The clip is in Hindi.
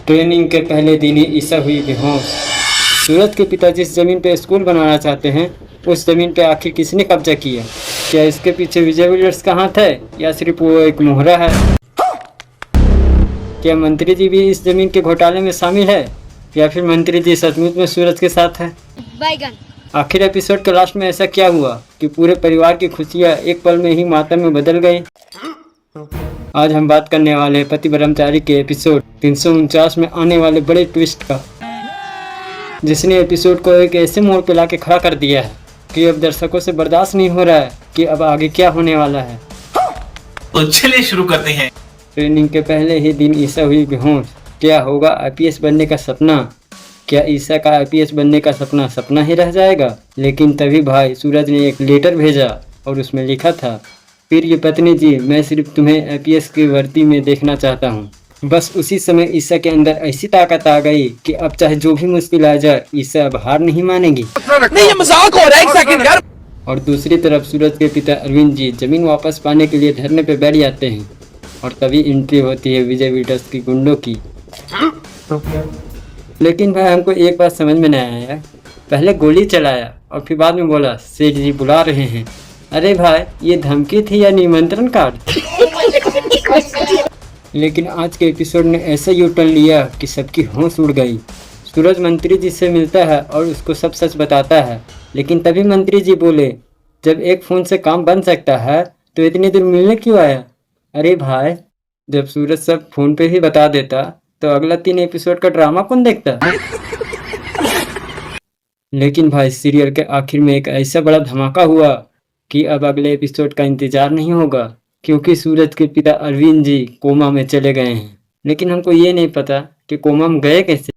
ट्रेनिंग के पहले दिन ही ईसा हुई बेहोश। सूरज के पिता जिस जमीन पर स्कूल बनाना चाहते हैं उस जमीन पर आखिर किसने कब्जा किया? क्या इसके पीछे विजय बिल्डर्स का हाथ है या सिर्फ वो एक मोहरा है? क्या मंत्री जी भी इस जमीन के घोटाले में शामिल है या फिर मंत्री जी सचमुच में सूरज के साथ है? आखिर एपिसोड के लास्ट में ऐसा क्या हुआ कि पूरे परिवार की खुशियां एक पल में ही मातम में बदल गई? आज हम बात करने वाले हैं पति ब्रह्मचारी के एपिसोड 349 में आने वाले बड़े ट्विस्ट का, जिसने एपिसोड को एक ऐसे मोड़ पे लाके खड़ा कर दिया है कि अब दर्शकों से बर्दाश्त नहीं हो रहा है कि अब आगे क्या होने वाला है। तो चलिए शुरू करते हैं। ट्रेनिंग के पहले ही दिन ईसा हुई बेहोश। क्या होगा आईपीएस बनने का सपना? क्या ईसा का आईपीएस बनने का सपना सपना ही रह जाएगा? लेकिन तभी भाई सूरज ने एक लेटर भेजा और उसमें लिखा था, फिर ये पत्नी जी, मैं सिर्फ तुम्हें आईपीएस की भर्ती में देखना चाहता हूँ। बस उसी समय ईसा के अंदर ऐसी ताकत आ गई कि अब चाहे जो भी मुश्किल आ जाए ईसा अब हार नहीं मानेगी। नहीं, ये मजाक हो रहा है, एक सेकंड यार। और दूसरी तरफ सूरज के पिता अरविंद जी जमीन वापस पाने के लिए धरने पे बैठ जाते हैं और तभी एंट्री होती है विजय बिल्डर्स की गुंडों की। लेकिन भाई हमको एक बात समझ में नहीं आया, पहले गोली चलाया और फिर बाद में बोला सेठ जी बुला रहे हैं। अरे भाई ये धमकी थी या निमंत्रण कार्ड? लेकिन आज के एपिसोड ने ऐसा यू टर्न लिया कि सबकी होश उड़ गई। सूरज मंत्री जी से मिलता है और उसको सब सच बताता है, लेकिन तभी मंत्री जी बोले, जब एक फ़ोन से काम बन सकता है तो इतनी दूर मिलने क्यों आया? अरे भाई जब सूरज सब फ़ोन पे ही बता देता तो अगला 3 एपिसोड का ड्रामा कौन देखता? लेकिन भाई सीरियल के आखिर में एक ऐसा बड़ा धमाका हुआ कि अब अगले एपिसोड का इंतजार नहीं होगा, क्योंकि सूरज के पिता अरविंद जी कोमा में चले गए हैं। लेकिन हमको ये नहीं पता कि कोमा में गए कैसे।